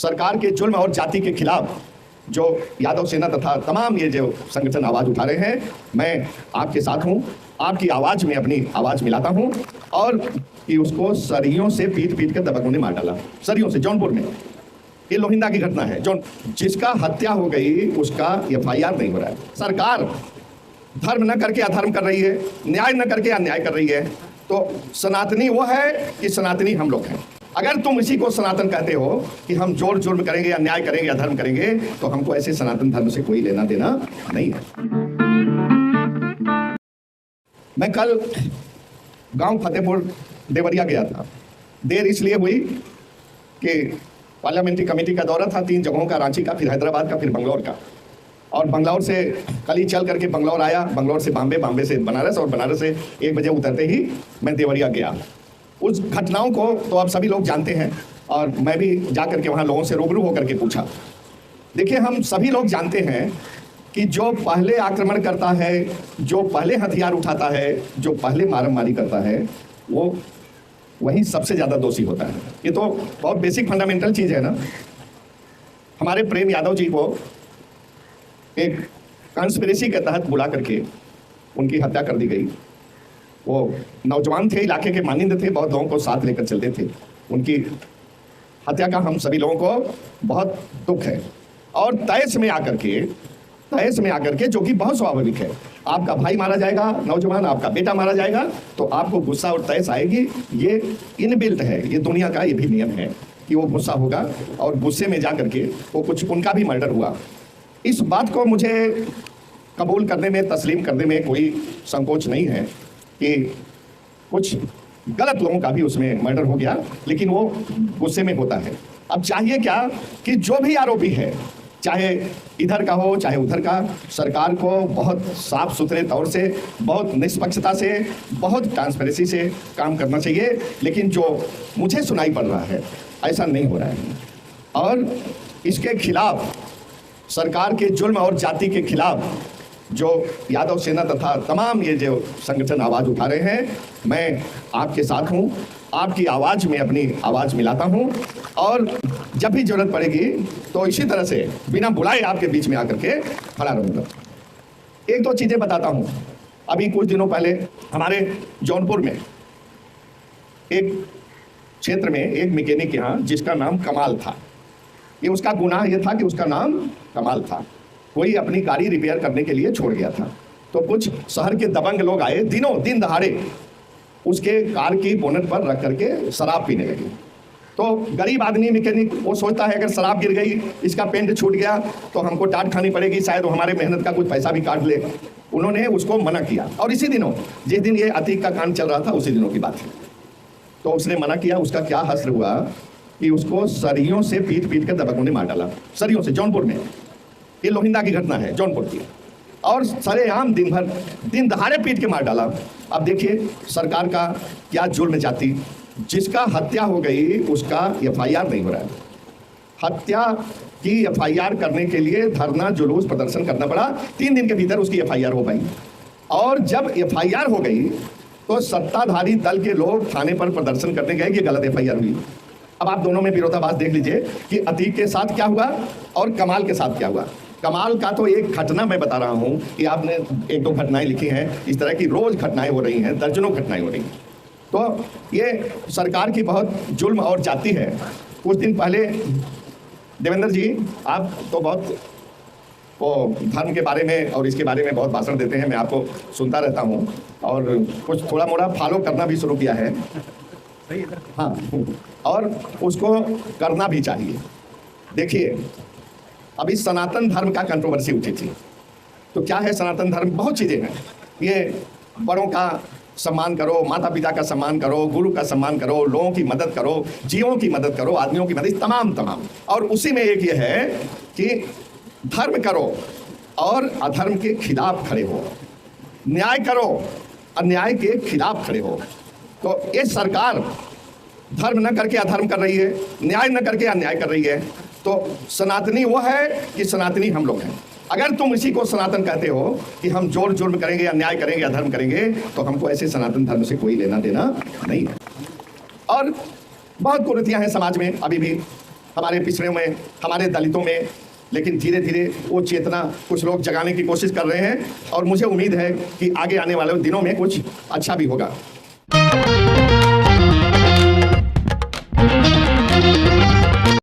सरकार के जुल्म और जाति के खिलाफ जो यादव सेना तथा तमाम ये जो संगठन आवाज उठा रहे हैं, मैं आपके साथ हूं। आपकी आवाज में अपनी आवाज मिलाता हूं और कि उसको सरियों से पीट पीट कर दबंगों ने मार डाला। सरियों से, जौनपुर में ये लोहिंदा की घटना है। जो जिसका हत्या हो गई उसका FIR नहीं हो रहा है। सरकार धर्म न करके अधर्म कर रही है, न्याय न करके अन्याय कर रही है। तो सनातनी वो है कि सनातनी हम लोग हैं। अगर तुम इसी को सनातन कहते हो कि हम जोर जुर्म करेंगे, अन्याय करेंगे, अधर्म करेंगे, तो हमको ऐसे सनातन धर्म से कोई लेना देना नहीं है। मैं कल गांव फतेहपुर देवरिया गया था। देर इसलिए हुई कि पार्लियामेंट्री कमेटी का दौरा था, 3 जगहों का, रांची का, फिर हैदराबाद का, फिर बंगलौर का। और बंगलौर से कल ही चल करके बंगलौर आया, बंगलौर से बॉम्बे, बॉम्बे से बनारस, और बनारस से 1 बजे उतरते ही मैं देवरिया गया। उस घटनाओं को तो आप सभी लोग जानते हैं और मैं भी जा करके वहाँ लोगों से रूबरू होकर के पूछा। देखिए, हम सभी लोग जानते हैं कि जो पहले आक्रमण करता है, जो पहले हथियार उठाता है, जो पहले मारामारी करता है, वो वही सबसे ज़्यादा दोषी होता है। ये तो बहुत बेसिक फंडामेंटल चीज़ है ना। हमारे प्रेम यादव जी को एक कंस्पिरेसी के तहत बुला करके उनकी हत्या कर दी गई। वो नौजवान थे, इलाके के मानिंद थे, बहुत लोगों को साथ लेकर चलते थे। उनकी हत्या का हम सभी लोगों को बहुत दुख है। और तैश में आकर के जो कि बहुत स्वाभाविक है, आपका भाई मारा जाएगा, नौजवान आपका बेटा मारा जाएगा, तो आपको गुस्सा और तैश आएगी। ये इनबिल्ट है, ये दुनिया का ये भी नियम है कि वो गुस्सा होगा और गुस्से में जा करके वो कुछ उनका भी मर्डर हुआ। इस बात को मुझे कबूल करने में, तस्लीम करने में कोई संकोच नहीं है कि कुछ गलत लोगों का भी उसमें मर्डर हो गया, लेकिन वो गुस्से में होता है। अब चाहिए क्या कि जो भी आरोपी है, चाहे इधर का हो चाहे उधर का, सरकार को बहुत साफ सुथरे तौर से, बहुत निष्पक्षता से, बहुत ट्रांसपेरेंसी से काम करना चाहिए। लेकिन जो मुझे सुनाई पड़ रहा है ऐसा नहीं हो रहा है। और इसके खिलाफ, सरकार के जुल्म और जाति के खिलाफ जो यादव सेना तथा तमाम ये जो संगठन आवाज़ उठा रहे हैं, मैं आपके साथ हूँ। आपकी आवाज़ में अपनी आवाज़ मिलाता हूँ और जब भी जरूरत पड़ेगी तो इसी तरह से बिना बुलाए आपके बीच में आकर के खड़ा रहूँगा। 1-2 चीज़ें बताता हूँ। अभी कुछ दिनों पहले हमारे जौनपुर में एक क्षेत्र में एक मैकेनिक के यहाँ, जिसका नाम कमाल था, ये उसका गुनाह ये था कि उसका नाम कमाल था। कोई अपनी गाड़ी रिपेयर करने के लिए छोड़ गया था, तो कुछ शहर के दबंग लोग आए, दिन दहाड़े उसके कार की बोनट पर रख करके शराब पीने लगे। तो गरीब आदमी मैकेनिक वो सोचता है अगर शराब गिर गई, इसका पेंट छूट गया तो हमको डांट खानी पड़ेगी, शायद वो हमारे मेहनत का कुछ पैसा भी काट ले। उन्होंने उसको मना किया। और इसी दिनों, जिस दिन ये अतीक का कांड चल रहा था, उसी दिनों की बात है। तो उसने मना किया। उसका क्या हश्र हुआ कि उसको सरियों से पीट पीट कर दबंगों ने मार डाला। सरियों से, जौनपुर में ये लोहिंदा की घटना है, जौनपुर की। और सरेआम दिन दहाड़े पीट के मार डाला। अब देखिए सरकार का क्या जुल्म जाति। जिसका हत्या हो गई उसका FIR नहीं हो रहा है। हत्या की FIR करने के लिए धरना, जुलूस, प्रदर्शन करना पड़ा। 3 दिन के भीतर उसकी FIR हो पाई। और जब FIR हो गई तो सत्ताधारी दल के लोग थाने पर प्रदर्शन करने गए कि गलत FIR हुई। अब आप दोनों में विरोधाभास देख लीजिए कि अतीक के साथ क्या हुआ और कमाल के साथ क्या हुआ। कमाल का तो एक घटना मैं बता रहा हूँ कि आपने 1-2 घटनाएं लिखी हैं, इस तरह की रोज घटनाएं हो रही हैं, दर्जनों घटनाएं हो रही हैं। तो ये सरकार की बहुत जुल्म और जाति है। कुछ दिन पहले देवेंद्र जी, आप तो बहुत वो धर्म के बारे में और इसके बारे में बहुत भाषण देते हैं, मैं आपको सुनता रहता हूँ और कुछ थोड़ा मोड़ा फॉलो करना भी शुरू किया है। हाँ, और उसको करना भी चाहिए। देखिए, अभी सनातन धर्म का कंट्रोवर्सी उठी थी। तो क्या है सनातन धर्म? बहुत चीज़ें हैं। ये बड़ों का सम्मान करो, माता पिता का सम्मान करो, गुरु का सम्मान करो, लोगों की मदद करो, जीवों की मदद करो, आदमियों की मदद, तमाम। और उसी में एक ये है कि धर्म करो और अधर्म के खिलाफ खड़े हो, न्याय करो, अन्याय के खिलाफ खड़े हो। तो ये सरकार धर्म न करके अधर्म कर रही है, न्याय न करके अन्याय कर रही है। तो सनातनी वो है कि सनातनी हम लोग हैं। अगर तुम इसी को सनातन कहते हो कि हम जोर जुर्म करेंगे, अन्याय करेंगे, अधर्म करेंगे, तो हमको ऐसे सनातन धर्म से कोई लेना देना नहीं है। और बहुत कुरीतियां हैं समाज में अभी भी। हमारे पिछड़े में, हमारे दलितों में, लेकिन धीरे धीरे वो चेतना कुछ लोग जगाने की कोशिश कर रहे हैं और मुझे उम्मीद है कि आगे आने वाले दिनों में कुछ अच्छा भी होगा।